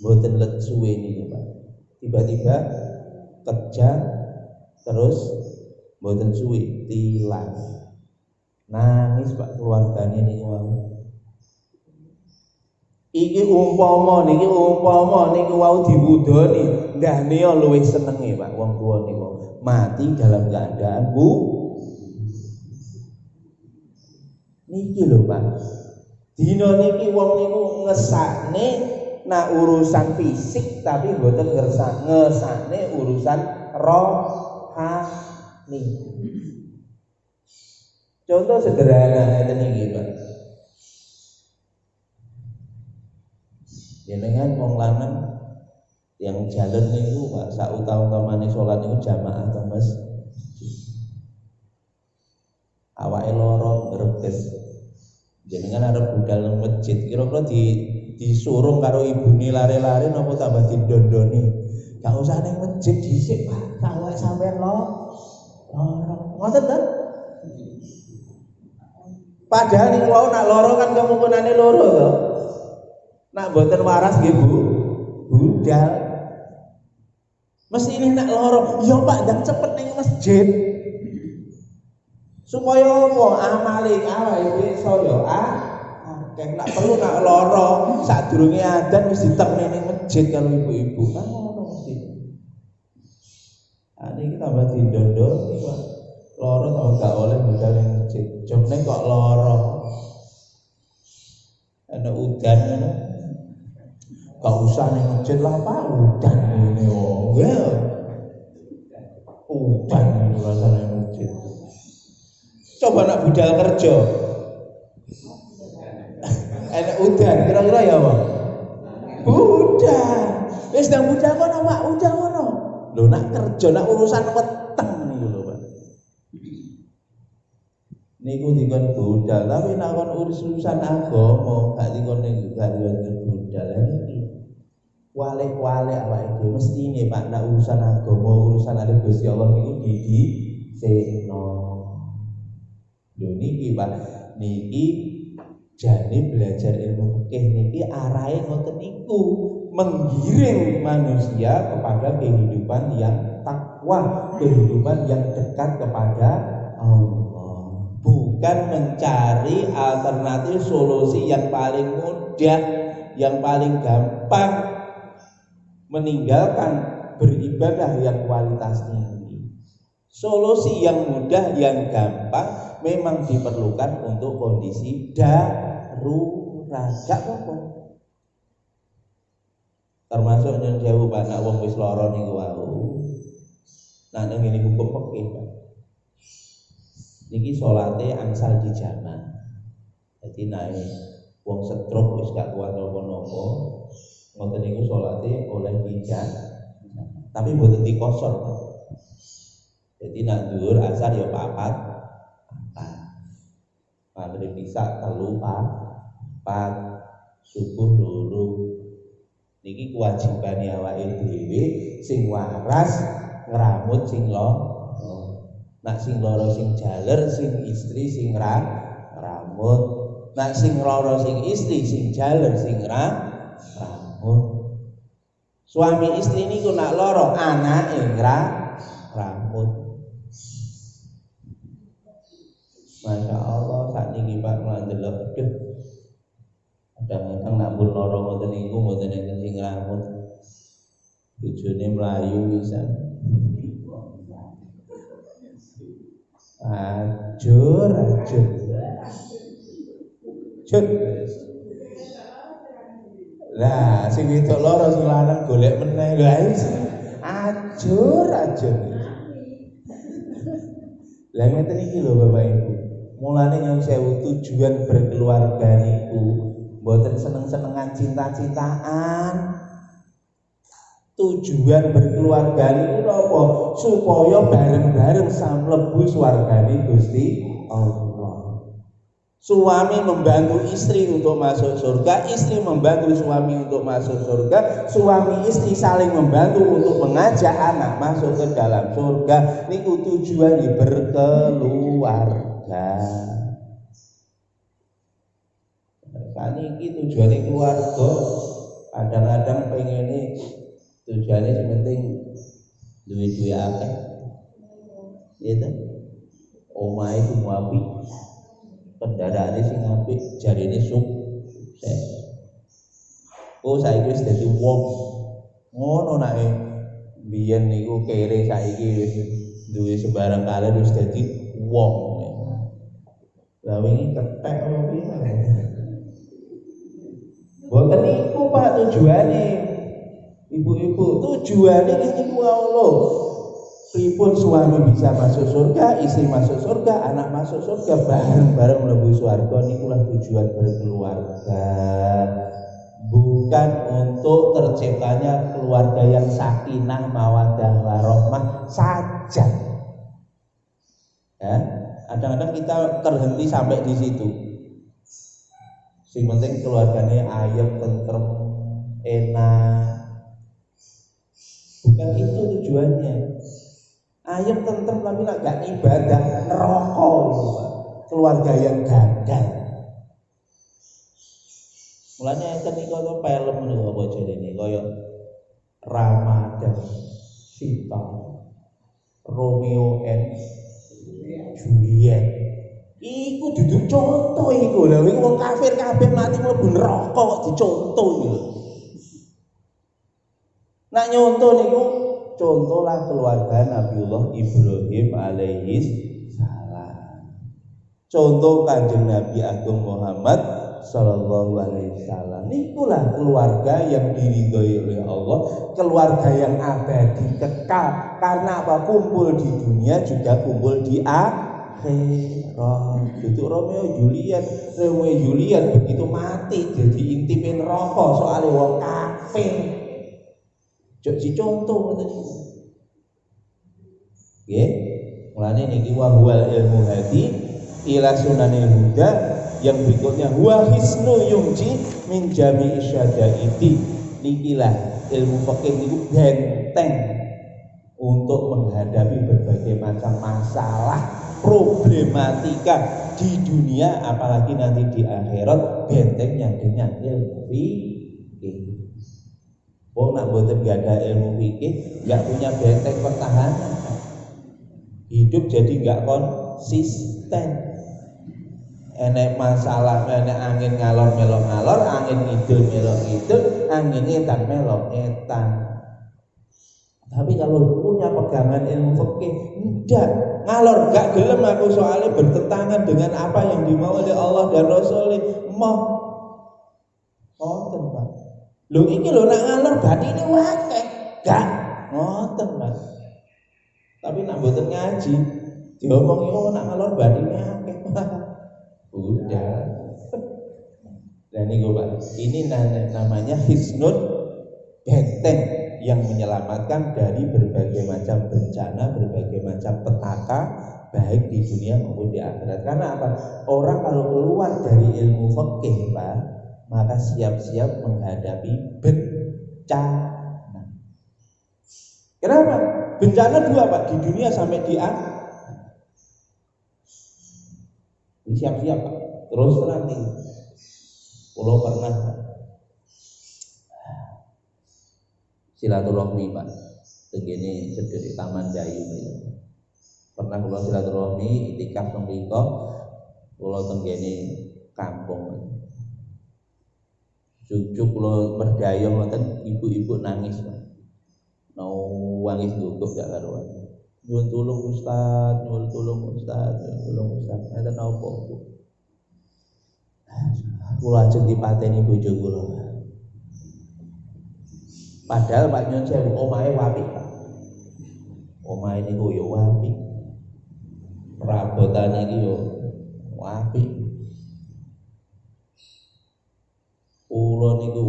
mboten let suwe niku Pak. Tiba-tiba kejang terus mboten suwe tilang. Nangis Pak keluargane niku wau. Iki umpama niku wau diwudoni, ndahne luwih senenge Pak wong tuwa niku mati dalam keadaan niki lho Pak. Dina niki wong niku ngesakne nak urusan fisik tapi mboten ngesakne urusan rohani. Contoh sederhana ngeten iki Pak. Jenengan wong lanang yang jalan niku Pak sak utama-utamane salat niku jamaah to Mas. Awake lara ngrebes. Jenengan arep budal nang masjid, kira-kira disurung karo ibune lare-lare napa tambah didondoni. Gak usah ning masjid dhisik Pak, awake sampean lara. Ngoten ta? Padahal niku wau nak lara kan kemungkinane loro to. Nak mboten waras nggih Bu, budal. Mesti ini nak lara, ya Pak ndang cepet ning masjid. Supaya apa amale awake iso ya akeh nak perlu nak lara sadurunge adzan wis ditemne ning masjid karo ibu-ibu. Kan ngono mesti. Niki tambah dindondoni Pak. Lara tambah gak oleh budal ning masjid. Jomne kok lara. Ana udan ngono. Gak usah ning masjid lah Pak, udan ngene wong. Udan rasane masjid. Coba nak budal kerja. Enak udan kira-kira ya Pak. budal. Wis nang budal kono Pak, budal kono. Lho nak kerja nak urusan weteng niku lho Pak. Niku dikon budal, tapi nak kon urusan agama gak dikon budal niki. Wale-wale awake dhewe mestine Pak nak urusan agama, urusan ali Gusti Allah niku didisekno. Lho niki Pak, niki jane belajar ilmu fikih niki arahe ngoten niku, menggiring manusia kepada kehidupan yang takwa, kehidupan yang dekat kepada Allah. Bukan mencari alternatif solusi yang paling mudah, yang paling gampang, meninggalkan beribadah yang kualitas tinggi. Solusi yang mudah, yang gampang memang diperlukan untuk kondisi darurat. Gak apa-apa. Termasuk nyun sewu Pak, nek wong wis lara niku wau. Nah ning ngene hukum fikih Pak. Niki salate angsal di jaman. Dadi nek wong stroke wis gak kuat napa-napa, ngoten niku salate oleh pijan. Tapi mboten dikosor Pak. Jadi nak dhuwur asar ya papat. Maghrib bisa telu papat, subuh loro. Niki kewajibane awake dhewe sing waras ngramut sing nak sing lara sing jaler, sing istri sing ngramut. Nak sing lara sing istri sing jaler sing ngramut. Suami istri niku nak lara anake ngramut. Masya Allah, saat ini Pak ngelandelok, aduh, kadang-kadang nak pun lorong ngoten niku mboten enten sing ngramut. Bojone mlayu bisa. Ajur. Cut. Lah, sing wedok loro sing lanang golek meneh. Lah ajur. Lah ngeten iki lho Bapak Ibu. Mulane nyuwun sewu, tujuan berkeluarga niku mboten seneng-senengan cinta-cintaan. Tujuan berkeluarga niku napa? Supaya bareng-bareng samlebu swargane Gusti Allah. Suami membantu istri untuk masuk surga, istri membantu suami untuk masuk surga, suami istri saling membantu untuk mengajak anak masuk ke dalam surga. Niku tujuan berkeluarga. Kan iki tujuane keluarga. Kadang-kadang pengene tujuane sementing duwe-duwe akeh. Ya ta? Omahe ku apik. Kendaraane sing apik, jarine sukses. Oh saiki wis dadi wong. Ngono nake biyen niku kere, saiki wis duwe sembarang kali wis dadi wong. Lah wingi kethek apa piye? Boten niku Pak tujuane. Ibu-ibu, tujuane niku Allah. Pripun suami bisa masuk surga, istri masuk surga, anak masuk surga, bareng-bareng mlebu swarga nikulah tujuan berkeluarga. Bukan untuk terciptanya keluarga yang sakinah, mawaddah, warahmah saja. Ya, kadang-kadang kita terhenti sampai di situ. Sing penting keluarganya ayem, tentrem, enak. Bukan itu tujuannya. Ayem tentrem tapi gak ibadah, neraka itu Pak. Keluarga yang gagal. Mulanya enten niku film niku apa jenenge kaya Rama dan Sita, Romeo and Juliet. Iku duduk contoh iku lho, iku wong kafir kabeh mati mlebu neraka kok dicontoh iki lho. Nak nyontoh niku contohlah keluarga Nabiullah Ibrahim alaihis salam. Contoh Kanjeng Nabi Agung Muhammad sallallahu alaihi wasallam. Nikulah keluarga yang diridhoi oleh Allah, keluarga yang abadi kekal. Karena apa? Kumpul di dunia juga kumpul di akhirat. Itu Romeo Juliet begitu mati jadi intipin rokok soalnya wong kafir. kafir. Jok dicontoh ngoten niku. Nggih, mulane niki wa huwal ilmu hadi ila sunanil huda, yang berikutnya huwa hisnu yumji min jami'i syadaiti. Nikilah ilmu fikih niku benteng untuk menghadapi berbagai macam masalah, problematika di dunia, apalagi nanti di akhirat, bentengnya dengan ilmu fikih. Wong nak mboten gak ada ilmu fikih, enggak punya benteng pertahanan. Hidup jadi enggak konsisten. Enek masalah, enek angin ngalor melok ngalor, angin ngidul melok ngidul, angin etan melok etan. Tapi kalau punya pegangan ilmu fikih, enggak ngalor, enggak gelem aku soalnya bertentangan dengan apa yang dimau oleh Allah dan Rasulnya. Mau ngoten Pak. Lho iki lho nak ngalor batine wae. Enggak ngoten Mas. Tapi nak mboten ngaji, diomongi oh nak ngalor batine akeh. Udah. Dan ini Pak, ini namanya hisnul benteng yang menyelamatkan dari berbagai macam bencana, berbagai macam petaka, baik di dunia maupun di akhirat. Karena apa? Orang kalau keluar dari ilmu fikih, Pak, maka siap-siap menghadapi bencana. Kenapa? Bencana dua, Pak, di dunia sampai di akhirat. Siap-siap, Pak. Terus nanti, kalau pernah silaturahmi Pak, begini sedherek Taman Dayu ini. Pernah kula silaturahmi itikaf mriko, kula tenggene kampung. Jujuk kula merdayo ngoten, ibu-ibu nangis Pak. Nangis gugup gak karuan. Nyuwun tulung Ustaz, nyuwun tulung Ustaz, nyuwun tulung Ustaz. Enten napa Bu? Kula ajeng dipateni bojo kula. Padahal Pak Nyun Sewu omahe apik Pak. Omahe niku yo apik. Perabotane iki yo apik. Kula niku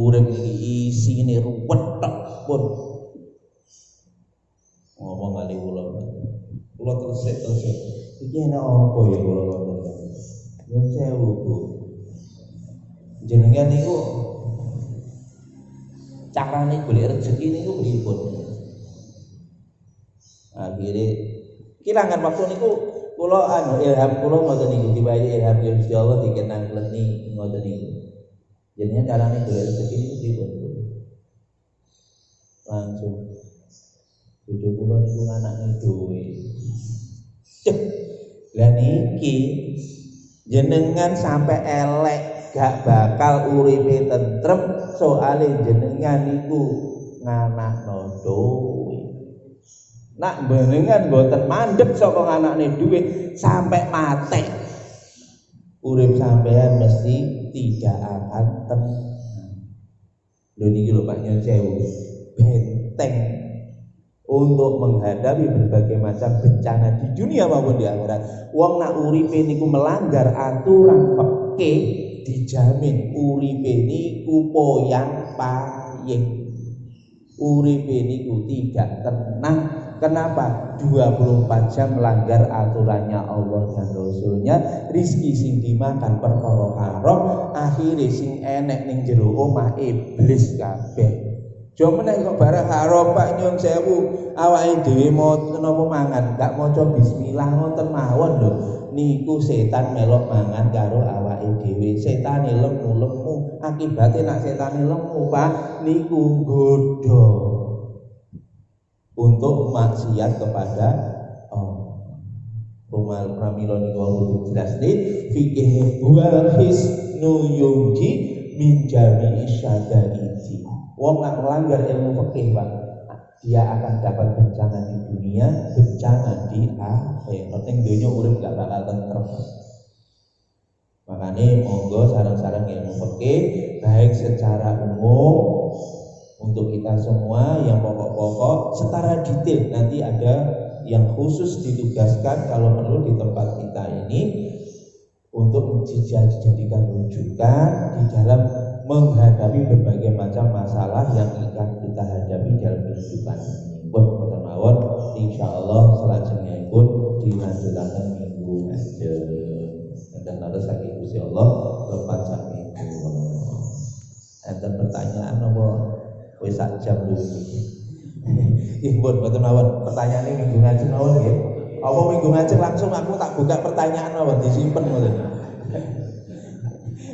urip iki isine ruwet tok pun. Ngomong kali kula. Kula tersik-tersik. Iki enak apa ya kula ngoten. Nyun Sewu Bu. Jenengan niku carane golek rezeki niku pripun? Akhire kirangan waktu niku kula ilham kula ngoten niku dibayi ilham Gusti Allah dikenang leni ngoten niku. Jenengan carane golek rezeki niku pripun? Langsung bojo kula niku anake duwe. Cek. Lah niki jenengan sampai elek gak bakal uripe tentrem soale jenengan niku nganakno duwe. Nak jenengan mboten mandeg saka nganakne duwe sampai mati, urip sampean mesti tidak akan tenang. Lho niki lho Pak Nyun Sewu, benteng untuk menghadapi berbagai macam bencana di dunia maupun di akhirat. Wong nak uripe niku melanggar aturan fikih, dijamin uripe niku poyang payeng. Uripe niku tidak tenang. Kenapa? 24 jam melanggar aturannya Allah dan Rasulnya. Rizki sing dimakan perkara haram, akhire sing enek ning jero omah iblis kabeh. Jom meneh kok barang haram Pak Nyun Sewu, awake dhewe mau napa mangan, gak maca bismillah ngoten mawon lho. Niku setan melok mangan karo awake dhewe. Setane lemu-lemu, akibate nek setane lemu Pak niku nggodha untuk maksiat kepada Rumal pramila niku jelas nih fikih wal hisnu yumji min jami'i syadaiti. Wong nak melanggar ilmu fikih Pak, dia akan dapat bencana di dunia, bencana di akhirat. Ning donya urip gak bakal tentrem. Makanya monggo sareng-sareng ilmu fikih baik secara umum untuk kita semua yang pokok-pokok setara detail. Nanti ada yang khusus ditugaskan kalau perlu di tempat kita ini untuk dijadikan rujukan di dalam menghadapi berbagai macam masalah yang akan kita hadapi dalam kehidupan ini. Boten mawon, insyaallah selanjutnya pun dilanjutkan minggu aja. Dan harus saking Gusti Allah lepas saking ada pertanyaan apa wis sak jam dulu iki. Nggih, boten mawon. Pertanyaane minggu ngaji mawon nggih. Apa minggu ngaji langsung aku tak buka pertanyaan mawon disimpen mboten.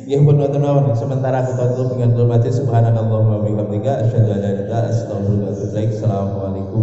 Ya pun mawon. Sementara aku tutup dengan doa mati subhanallah wa bihamdika asyhadu an la ilaha illa anta astaghfiruka wa atubu ilaik. Assalamualaikum